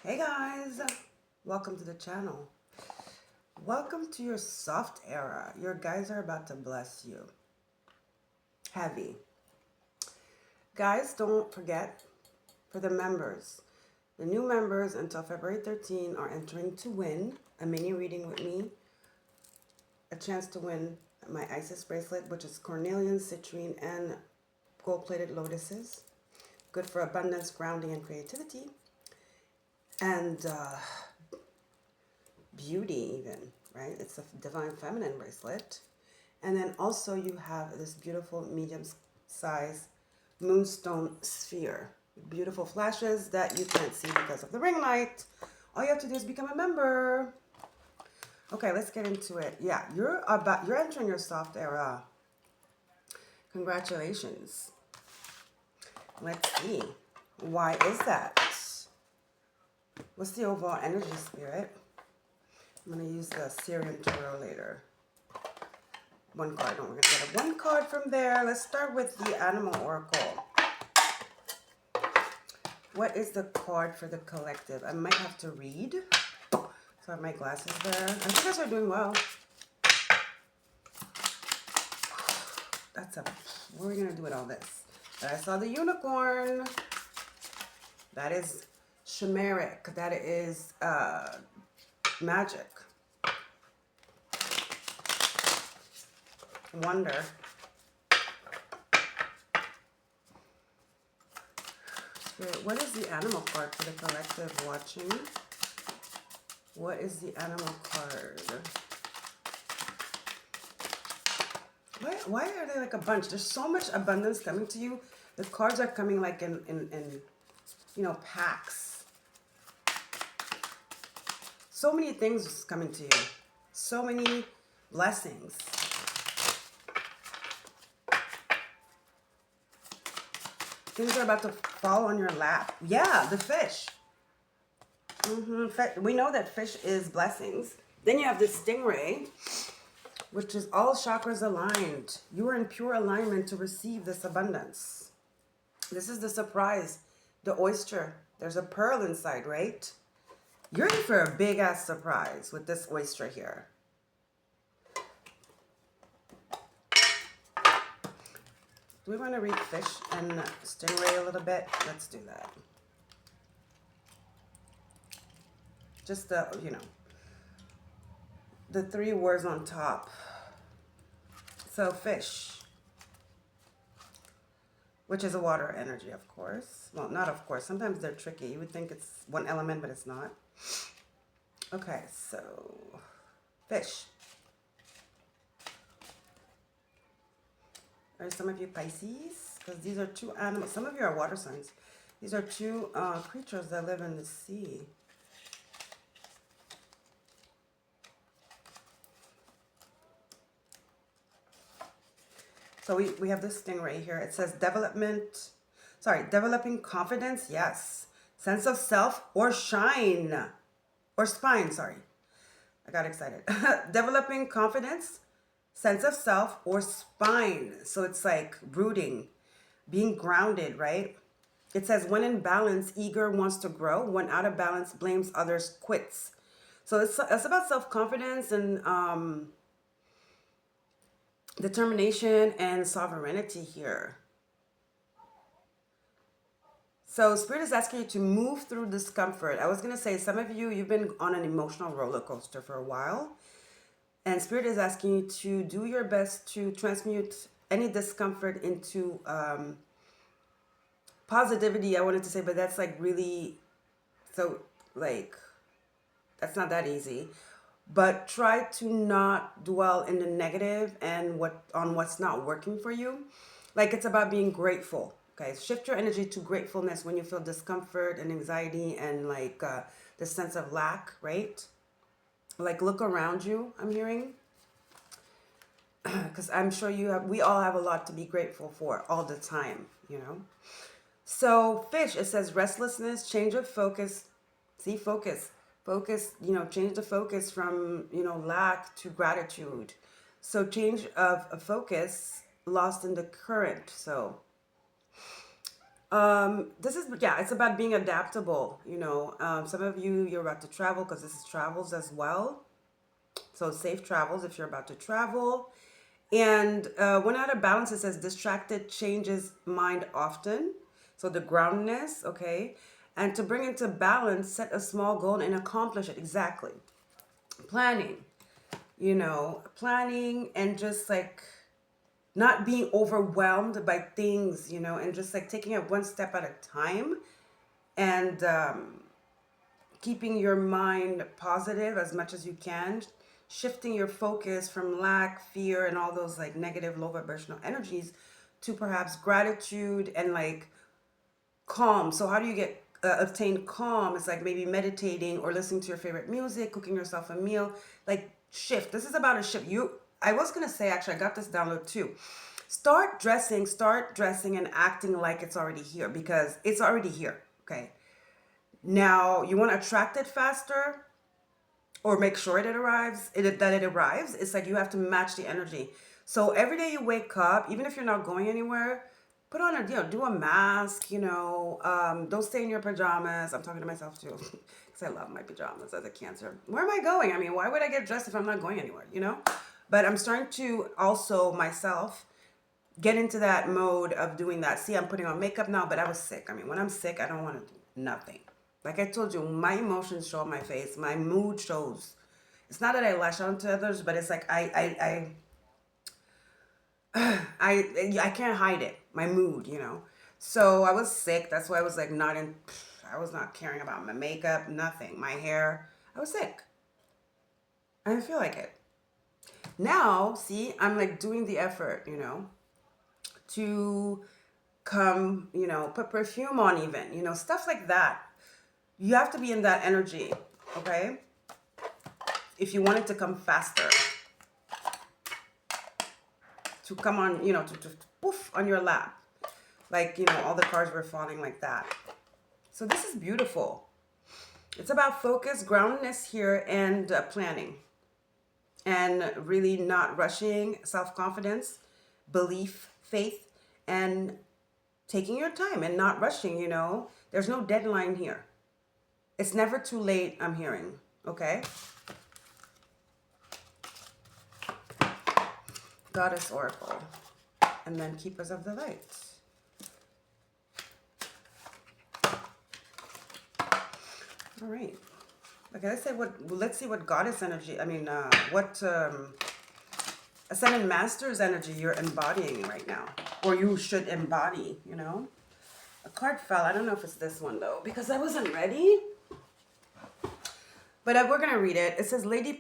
Hey guys, welcome to the channel. Welcome to your soft era. Your guys are about to bless you. Heavy. Guys, don't forget, for the members, the new members until February 13 are entering to win a mini reading with me. A chance to win my Isis bracelet, which is cornelian, citrine, and gold-plated lotuses. Good for abundance, grounding, and creativity. And beauty even, right? It's a divine feminine bracelet. And then also you have this beautiful medium size moonstone sphere. Beautiful flashes that you can't see because of the ring light. All you have to do is become a member. Okay, let's get into it. Yeah, you're entering your soft era. Congratulations. Let's see. Why is that? What's the overall energy, Spirit? I'm going to use the Syrian Tarot later. One card. No, we're going to get one card from there. Let's start with the Animal Oracle. What is the card for the collective? I might have to read. So I have my glasses there. I think you guys are doing well. What are we going to do with all this? I saw the unicorn. That is chimeric. That is magic. Wonder. Spirit, what is the animal card for the collective watching? What is the animal card? Why are they like a bunch? There's so much abundance coming to you. The cards are coming like in you know, packs. So many things coming to you. So many blessings. Things are about to fall on your lap. Yeah, the fish. We know that fish is blessings. Then you have the stingray, which is all chakras aligned. You are in pure alignment to receive this abundance. This is the surprise. The oyster. There's a pearl inside, right? You're in for a big ass surprise with this oyster here. Do we want to read fish and stingray a little bit? Let's do that. Just the, you know, the three words on top. So fish, which is a water energy, of course. Well, not of course. Sometimes they're tricky. You would think it's one element, but it's not. Okay, so fish. Are some of you Pisces? Because these are two animals. Some of you are water signs. These are two creatures that live in the sea. So we have this thing right here. It says developing confidence, yes. Sense of self or shine. Or spine, sorry. I got excited. Developing confidence, sense of self, or spine. So it's like rooting, being grounded, right? It says when in balance, eager wants to grow. When out of balance, blames others, quits. So it's about self-confidence and determination and sovereignty here. So Spirit is asking you to move through discomfort. I was going to say, some of you, you've been on an emotional roller coaster for a while. And Spirit is asking you to do your best to transmute any discomfort into positivity, I wanted to say, but that's like really, so like, that's not that easy. But try to not dwell in the negative and what's not working for you. Like, it's about being grateful. Okay, shift your energy to gratefulness when you feel discomfort and anxiety and like the sense of lack, right? Like, look around you, I'm hearing. Because I'm sure we all have a lot to be grateful for all the time, you know. So fish, it says restlessness, change of focus. See, focus, you know, change the focus from, you know, lack to gratitude. So change of focus, lost in the current. So This is, yeah, it's about being adaptable, you know. Some of you, you're about to travel because this is travels as well. So safe travels if you're about to travel. And when out of balance, it says distracted changes mind often. So the groundness, okay. And to bring into balance, set a small goal and accomplish it. Exactly. Planning, you know, planning and just like not being overwhelmed by things, you know, and just like taking it one step at a time and keeping your mind positive as much as you can, shifting your focus from lack, fear, and all those like negative, low vibrational energies to perhaps gratitude and like calm. So how do you get obtain calm? It's like maybe meditating or listening to your favorite music, cooking yourself a meal, like shift. This is about a shift. I was gonna say, actually, I got this download too. Start dressing and acting like it's already here because it's already here. Okay. Now you want to attract it faster or make sure that it arrives. It's like you have to match the energy. So every day you wake up, even if you're not going anywhere, put on a, you know, do a mask, you know, don't stay in your pajamas. I'm talking to myself too because I love my pajamas as a Cancer. Where am I going? I mean, why would I get dressed if I'm not going anywhere, you know? But I'm starting to also myself get into that mode of doing that. See, I'm putting on makeup now, but I was sick. I mean, when I'm sick, I don't want to do nothing. Like I told you, my emotions show on my face. My mood shows. It's not that I lash out to others, but it's like I can't hide it. My mood, you know. So I was sick. That's why I was like not in. I was not caring about my makeup, nothing. My hair. I was sick. I didn't feel like it. Now, see, I'm like doing the effort, you know, to come, you know, put perfume on even, you know, stuff like that. You have to be in that energy, okay? If you want it to come faster, to come on, you know, to poof on your lap. Like, you know, all the cards were falling like that. So this is beautiful. It's about focus, groundedness here, and planning. And really not rushing, self-confidence, belief, faith, and taking your time and not rushing, you know. There's no deadline here. It's never too late, I'm hearing, okay? Goddess Oracle. And then Keepers of the Light. All right. Okay, let's see what Goddess energy, what Ascended Master's energy you're embodying right now. Or you should embody, you know? A card fell. I don't know if it's this one, though, because I wasn't ready. But we're going to read it. It says, Lady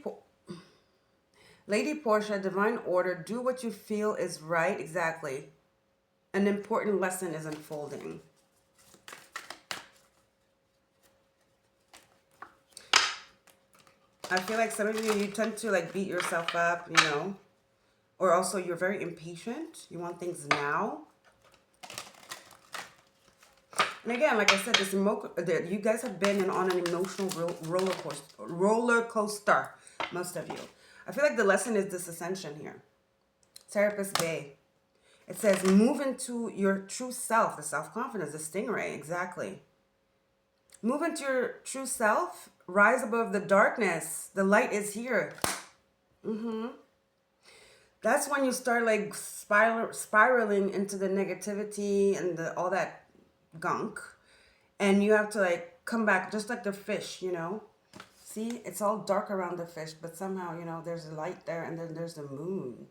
Portia, divine order, do what you feel is right. Exactly. An important lesson is unfolding. I feel like some of you tend to like beat yourself up, you know, or also you're very impatient. You want things now. And again, like I said, you guys have been on an emotional roller coaster, most of you. I feel like the lesson is this ascension here. Serapis Bay. It says, move into your true self, the self-confidence, the stingray, exactly. Move into your true self, rise above the darkness. The light is here. That's when you start like spiraling into the negativity and all that gunk. And you have to like come back just like the fish, you know. See, it's all dark around the fish, but somehow, you know, there's a light there and then there's the moon.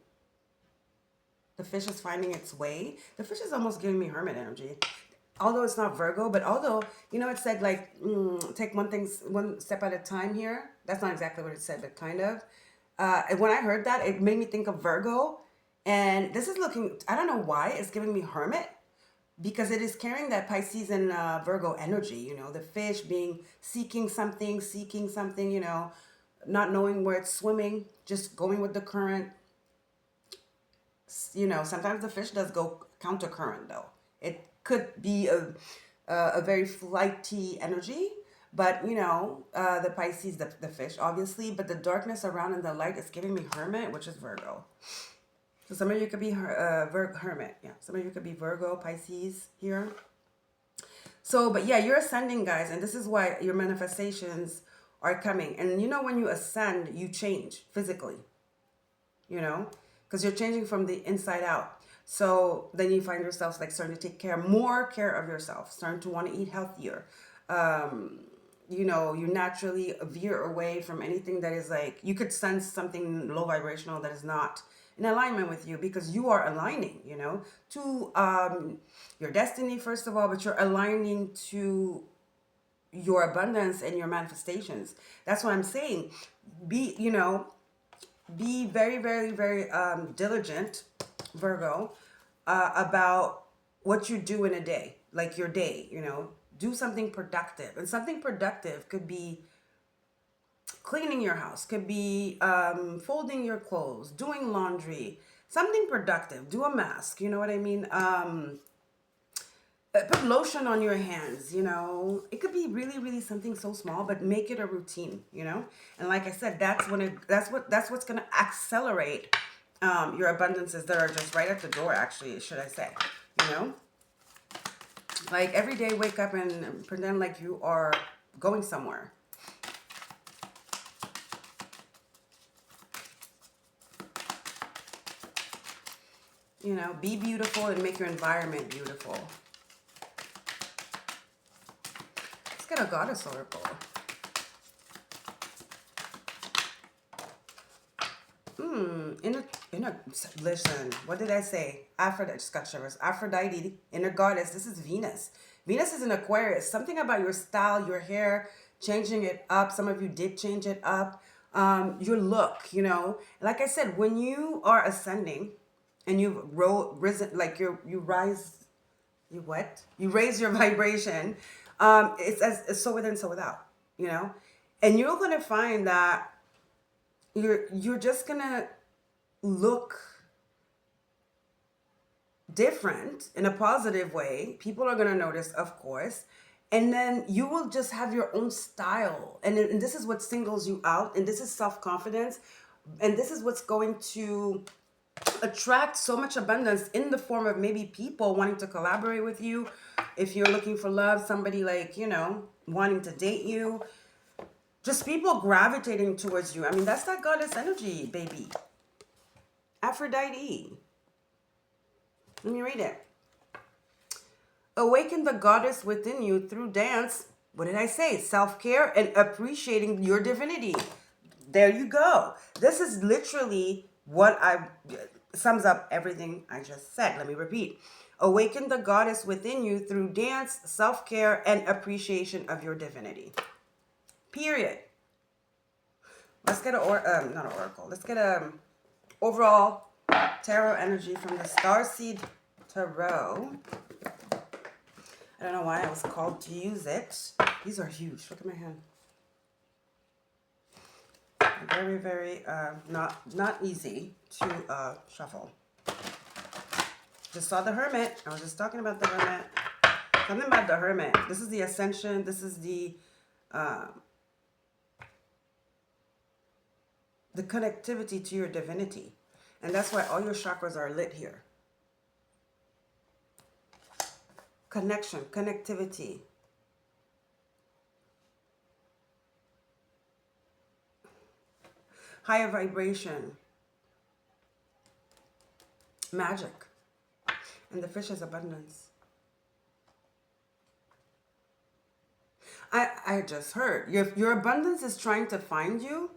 The fish is finding its way. The fish is almost giving me hermit energy. Although it's not Virgo, but although, you know, it said like, take one step at a time here. That's not exactly what it said, but kind of. And when I heard that, it made me think of Virgo. And this is looking, I don't know why, it's giving me hermit. Because it is carrying that Pisces and Virgo energy, you know, the fish being seeking something, you know, not knowing where it's swimming, just going with the current. You know, sometimes the fish does go counter current though. It could be a very flighty energy, but you know, the Pisces, the fish, obviously, but the darkness around and the light is giving me hermit, which is Virgo. So some of you could be hermit. Yeah, some of you could be Virgo, Pisces here. So, but yeah, you're ascending, guys, and this is why your manifestations are coming. And you know, when you ascend, you change physically, you know, because you're changing from the inside out. So then you find yourself like starting to take more care of yourself, starting to want to eat healthier. You know, you naturally veer away from anything that is like, you could sense something low vibrational that is not in alignment with you, because you are aligning, you know, to your destiny, first of all, but you're aligning to your abundance and your manifestations. That's what I'm saying. Be, you know, be very, very, very diligent, Virgo, about what you do in a day, like your day, you know, do something productive. And something productive could be cleaning your house, could be folding your clothes, doing laundry, something productive. Do a mask, you know what I mean? Put lotion on your hands, you know. It could be really, really something so small, but make it a routine, you know. And like I said, that's what's gonna accelerate your abundances that are just right at the door, actually, should I say, you know. Like every day, wake up and pretend like you are going somewhere. You know, be beautiful and make your environment beautiful. Let's get a goddess oracle. Listen, what did I say? Aphrodite, just got shivers. Aphrodite, inner goddess. This is Venus. Venus is in Aquarius. Something about your style, your hair, changing it up. Some of you did change it up. Your look, you know. Like I said, when you are ascending and you've risen, like you rise, you what? You raise your vibration. It's so within, so without, you know. And you're gonna find that you're just gonna look different in a positive way. People are going to notice, of course. And then you will just have your own style. And this is what singles you out. And this is self-confidence. And this is what's going to attract so much abundance in the form of maybe people wanting to collaborate with you. If you're looking for love, somebody like, you know, wanting to date you. Just people gravitating towards you. I mean, that's that goddess energy, baby. Aphrodite. Let me read it. Awaken the goddess within you through dance. What did I say? Self-care and appreciating your divinity. There you go. This is literally what sums up everything I just said. Let me repeat. Awaken the goddess within you through dance, self-care, and appreciation of your divinity. Period. Let's get not an oracle. Let's get a overall tarot energy from the Starseed Tarot. I don't know why I was called to use it. These are huge. Look at my hand. Very, very not easy to shuffle. Just saw the Hermit. I was just talking about the Hermit. Something about the Hermit. This is the Ascension. This is the connectivity to your divinity. And that's why all your chakras are lit here. Connection, connectivity. Higher vibration. Magic. And the fish is abundance. I just heard. Your abundance is trying to find you.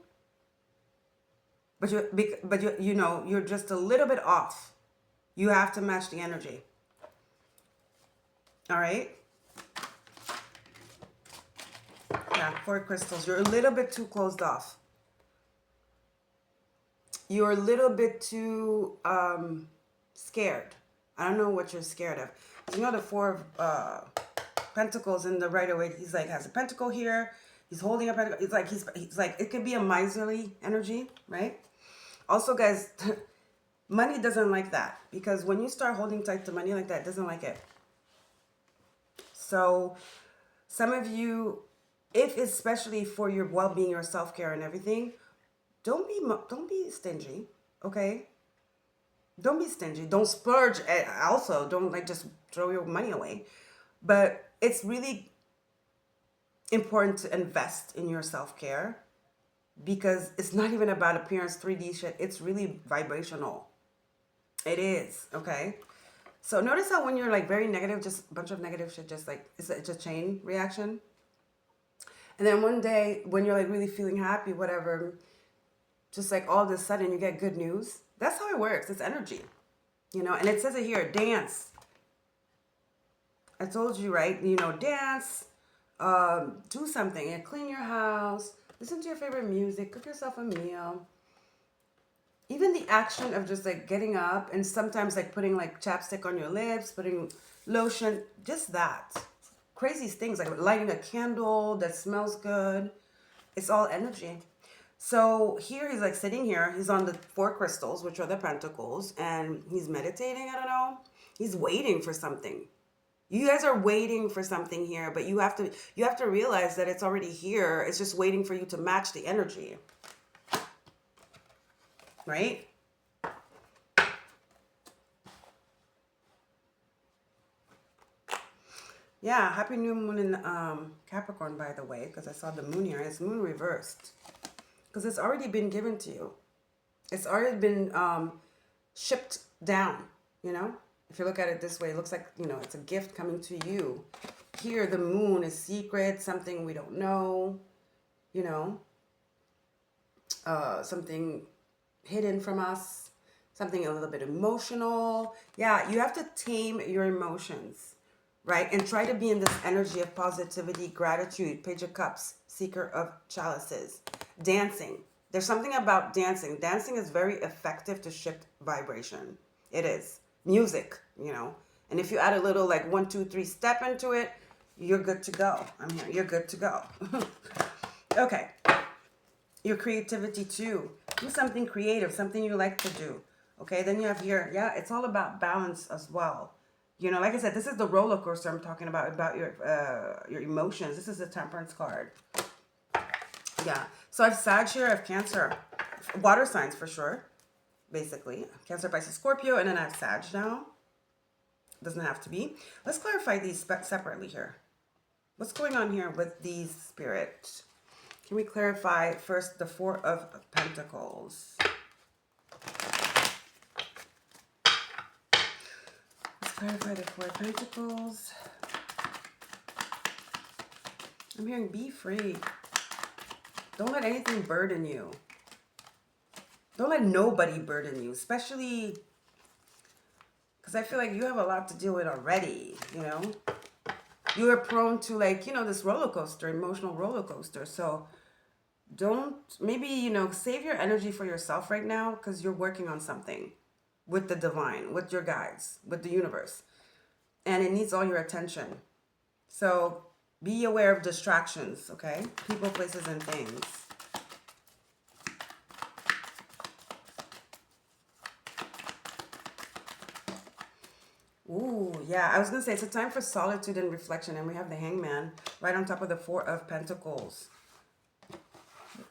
But you know, you're just a little bit off. You have to match the energy. All right? Yeah, 4 crystals. You're a little bit too closed off. You're a little bit too scared. I don't know what you're scared of. So, you know, the 4 of Pentacles in the Rider-Waite, he's like, has a pentacle here. He's holding a pentacle. It's like, he's like, it could be a miserly energy, right? Also, guys, money doesn't like that, because when you start holding tight to money like that, it doesn't like it. So some of you, if especially for your well-being, your self-care and everything, don't be stingy, okay? Don't be stingy. Don't splurge. Also, don't like just throw your money away. But it's really important to invest in your self-care because it's not even about appearance 3D shit. It's really vibrational. It is, okay? So notice how when you're like very negative, just a bunch of negative shit, just like it's a chain reaction. And then one day when you're like really feeling happy, whatever, just like all of a sudden you get good news. That's how it works. It's energy, you know. And it says it here, dance. I told you, right? You know, dance, do something, and clean your house, listen to your favorite music, cook yourself a meal. Even the action of just like getting up and sometimes like putting like chapstick on your lips, putting lotion, just that. Crazy things like lighting a candle that smells good. It's all energy. So here he's like sitting here. He's on the 4 crystals, which are the pentacles, and he's meditating. I don't know. He's waiting for something. You guys are waiting for something here, but you have to realize that it's already here. It's just waiting for you to match the energy. Right? Yeah, happy new moon in Capricorn, by the way, because I saw the moon here. It's moon reversed. Because it's already been given to you. It's already been shipped down, you know? If you look at it this way, it looks like, you know, it's a gift coming to you. Here, the moon is secret, something we don't know, you know? Something hidden from us, something a little bit emotional. Yeah, you have to tame your emotions, right? And try to be in this energy of positivity, gratitude, Page of Cups, Seeker of Chalices, dancing. There's something about dancing. Dancing is very effective to shift vibration. It is. Music, you know. And if you add a little like 1, 2, 3 step into it, you're good to go. I'm here. You're good to go. Okay. Your creativity too. Do something creative, something you like to do. Okay, then you have here, yeah, it's all about balance as well. You know, like I said, this is the roller coaster I'm talking about your emotions. This is the Temperance card. Yeah, so I have Sag here, I have Cancer. Water signs for sure, basically. Cancer, Pisces, Scorpio, and then I have Sag now. Doesn't have to be. Let's clarify these separately here. What's going on here with these spirits? Can we clarify first the 4 of Pentacles? Let's clarify the 4 of Pentacles. I'm hearing be free. Don't let anything burden you. Don't let nobody burden you, especially because I feel like you have a lot to deal with already, you know? You are prone to like, you know, this roller coaster, emotional roller coaster. So don't, maybe, you know, save your energy for yourself right now because you're working on something with the divine, with your guides, with the universe. And it needs all your attention. So be aware of distractions, okay? People, places, and things. Ooh, yeah, I was going to say it's a time for solitude and reflection. And we have the Hangman right on top of the 4 of Pentacles.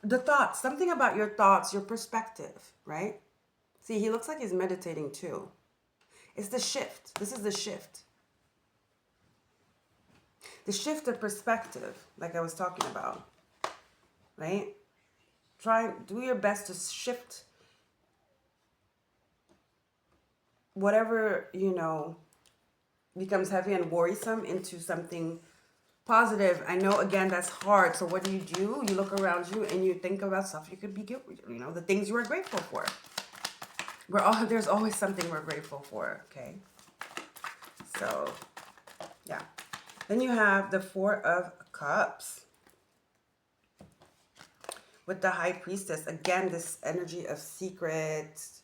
The thoughts, something about your thoughts, your perspective, right? See, he looks like he's meditating too. It's the shift. This is the shift. The shift of perspective, like I was talking about, right? Do your best to shift whatever, you know, becomes heavy and worrisome into something positive. I know, again, that's hard. So what do? You look around you and you think about stuff you could be, you know, the things you are grateful for. There's always something we're grateful for, okay? So, yeah. Then you have the 4 of Cups with the High Priestess. Again, this energy of secrets,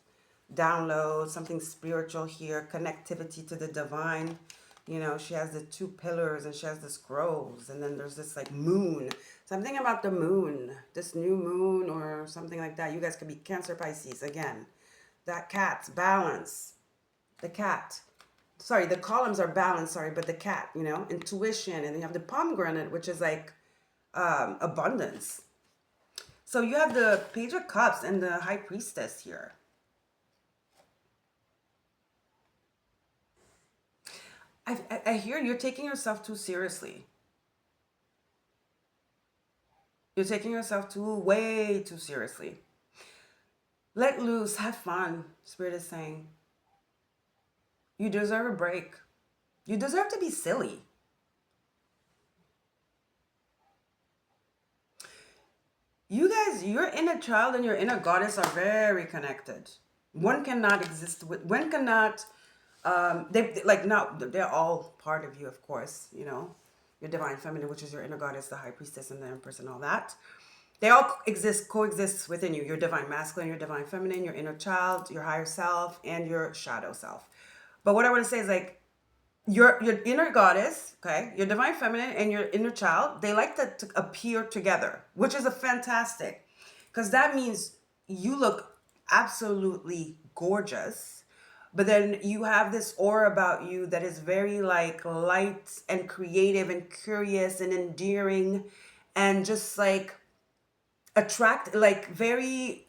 download, something spiritual here, connectivity to the divine. You know, she has the 2 pillars and she has the scrolls. And then there's this like moon. Something about the moon, this new moon or something like that. You guys could be Cancer, Pisces again. That cat, balance. The cat. Sorry, the columns are balanced, sorry, but the cat, you know, intuition. And you have the pomegranate, which is like abundance. So you have the Page of Cups and the High Priestess here. I hear you're taking yourself too seriously. You're taking yourself way too seriously. Let loose, have fun, Spirit is saying. You deserve a break. You deserve to be silly. You guys, your inner child and your inner goddess are very connected. One cannot exist with, one cannot, like, no, they're all part of you, of course, you know, your divine feminine, which is your inner goddess, the high priestess, and the empress, and all that. They all coexist within you. Your divine masculine, your divine feminine, your inner child, your higher self, and your shadow self. But what I want to say is, like, your inner goddess, okay, your divine feminine and your inner child, they like to appear together, which is a fantastic, because that means you look absolutely gorgeous, but then you have this aura about you that is very like light and creative and curious and endearing and just like attract, like very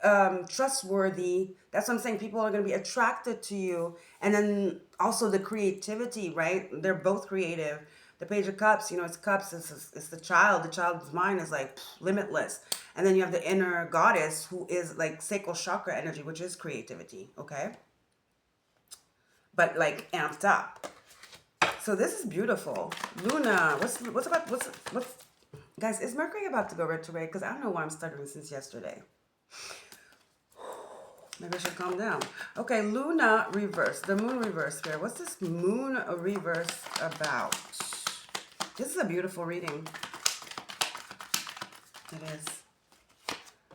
trustworthy. That's what I'm saying. People are going to be attracted to you. And then also the creativity, right? They're both creative. The page of cups, you know, it's cups, it's the child. The child's mind is like limitless. And then you have the inner goddess, who is like sacral chakra energy, which is creativity, okay, but like amped up. So this is beautiful. Luna, what's guys, is Mercury about to go retrograde? Because I don't know why I'm stuttering since yesterday. Maybe I should calm down. Okay, Luna reverse, the moon reverse here. What's this moon reverse about? This is a beautiful reading. It is.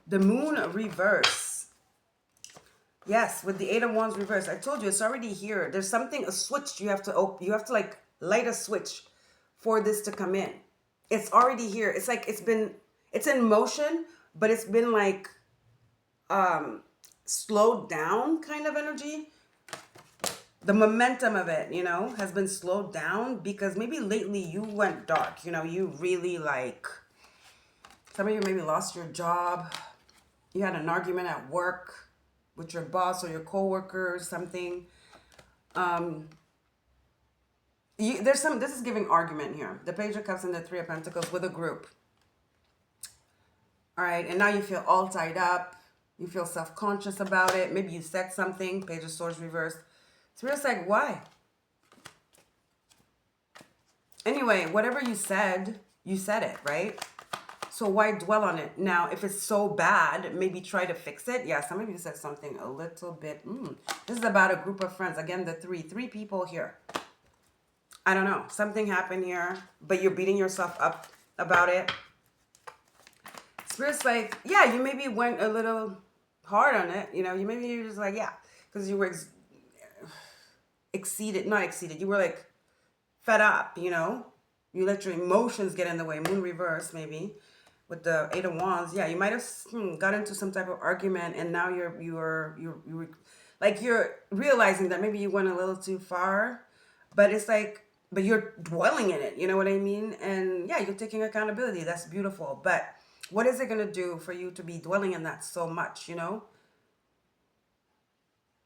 The moon reverse. Yes, with the 8 of Wands reverse. I told you, it's already here. There's something, a switch you have to open. You have to like light a switch for this to come in. It's already here. It's like it's in motion, but it's been like slowed down kind of energy. The momentum of it, you know, has been slowed down because maybe lately you went dark. You know, you really like, some of you maybe lost your job. You had an argument at work with your boss or your coworker or something. This is giving argument here. The Page of Cups and the Three of Pentacles with a group. All right, and now you feel all tied up. You feel self-conscious about it. Maybe you said something. Page of Swords reversed. It's real like, why? Anyway, whatever you said it, right? So why dwell on it? Now, if it's so bad, maybe try to fix it. Yeah, some of you said something a little bit. This is about a group of friends. Again, the three people here. I don't know. Something happened here, but you're beating yourself up about it. Spirit's like, yeah, you maybe went a little hard on it. You know, you're just like, yeah, because you were not exceeded. You were like fed up, you know. You let your emotions get in the way. Moon reverse, maybe. With the 8 of Wands. Yeah, you might have got into some type of argument, and now you're realizing that maybe you went a little too far. But it's like, but you're dwelling in it, you know what I mean? And yeah, you're taking accountability. That's beautiful. But what is it going to do for you to be dwelling in that so much, you know?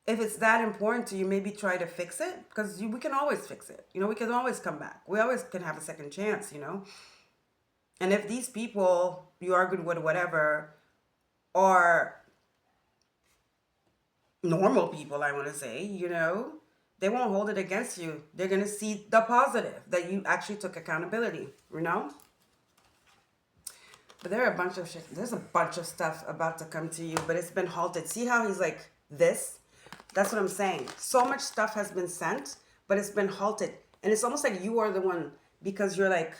If it's that important to you, maybe try to fix it, because we can always fix it. You know, we can always come back. We always can have a second chance, you know? And if these people you argued with, whatever, are normal people, I want to say, you know, they won't hold it against you. They're going to see the positive, that you actually took accountability, you know? But there's a bunch of stuff about to come to you, but it's been halted. See how he's like this? That's what I'm saying. So much stuff has been sent, but it's been halted. And it's almost like you are the one, because you're like,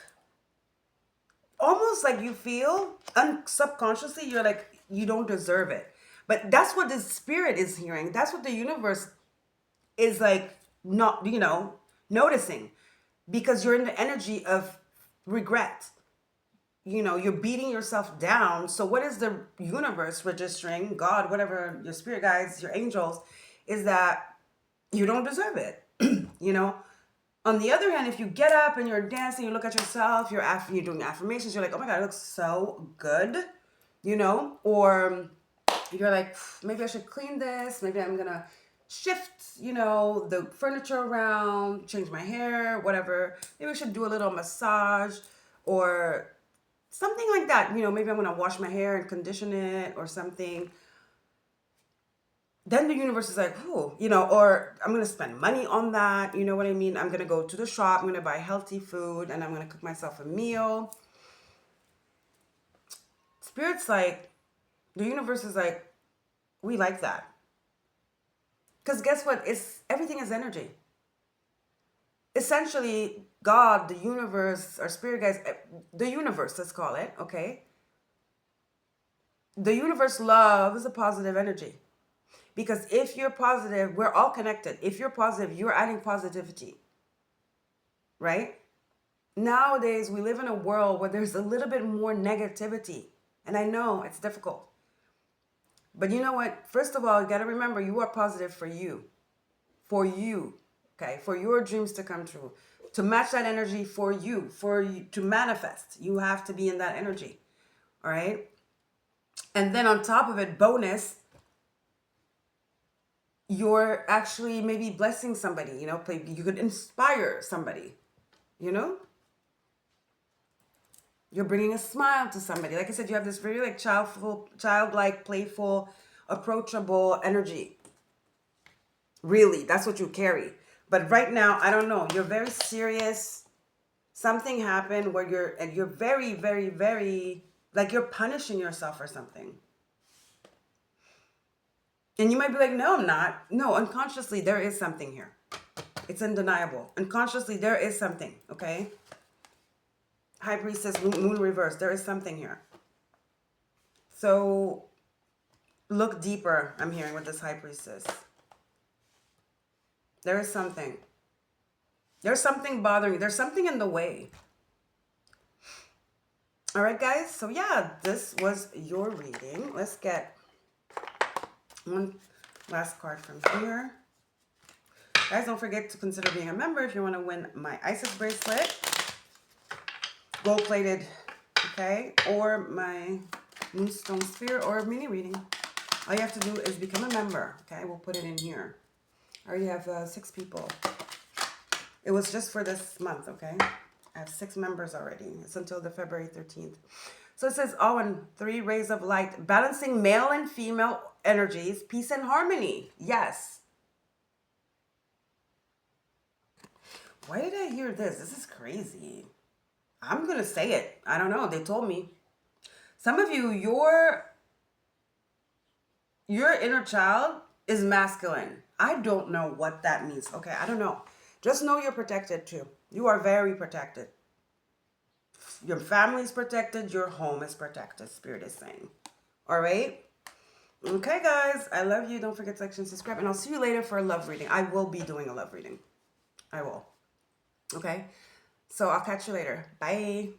almost like you feel subconsciously, you're like, you don't deserve it. But that's what the spirit is hearing. That's what the universe is like, not, you know, noticing, because you're in the energy of regret. You know, you're beating yourself down. So what is the universe registering, God, whatever, your spirit guides, your angels, is that you don't deserve it. You know, on the other hand, if you get up and you're dancing, you look at yourself, you're doing affirmations, you're like, oh my God, it looks so good, you know, or you're like, maybe I should clean this, maybe I'm gonna shift, you know, the furniture around, change my hair, whatever. Maybe I should do a little massage or something like that. You know, maybe I'm going to wash my hair and condition it or something. Then the universe is like, oh, you know, or I'm going to spend money on that. You know what I mean? I'm going to go to the shop. I'm going to buy healthy food and I'm going to cook myself a meal. Spirit's like, the universe is like, we like that. Because guess what? Everything is energy. Essentially, God, the universe, our spirit guides, the universe, let's call it, okay? The universe loves a positive energy. Because if you're positive, we're all connected. If you're positive, you're adding positivity. Right? Nowadays, we live in a world where there's a little bit more negativity. And I know it's difficult. But you know what? First of all, you got to remember you are positive for you. For you. Okay? For your dreams to come true. To match that energy for you to manifest. You have to be in that energy. All right? And then on top of it, bonus, you're actually maybe blessing somebody, you know, you could inspire somebody, you know? You're bringing a smile to somebody. Like I said, you have this very like childlike, playful, approachable energy. Really, that's what you carry. But right now, I don't know. You're very serious. Something happened where you're very, very, very, like you're punishing yourself for something. And you might be like, no, I'm not. No, unconsciously, there is something here. It's undeniable. Unconsciously, there is something, okay? High Priestess, Moon Reverse, there is something here. So, look deeper, I'm hearing, with this High Priestess. There is something. There's something bothering you. There's something in the way. All right, guys? So, yeah, this was your reading. Let's get one last card from here. Guys, don't forget to consider being a member if you want to win my Isis bracelet. Gold-plated, okay? Or my Moonstone Sphere or a mini reading. All you have to do is become a member, okay? We'll put it in here. I already have 6 people. It was just for this month, okay? I have 6 members already. It's until the February 13th. So it says, Owen, 3 rays of light, balancing male and female energies, peace and harmony. Yes. Why did I hear this? This is crazy. I'm going to say it. I don't know. They told me. Some of you, your inner child is masculine. I don't know what that means. Okay, I don't know. Just know you're protected too. You are very protected. Your family is protected. Your home is protected, Spirit is saying. All right? Okay, guys. I love you. Don't forget to like and subscribe. And I'll see you later for a love reading. I will be doing a love reading. I will. Okay? So I'll catch you later. Bye.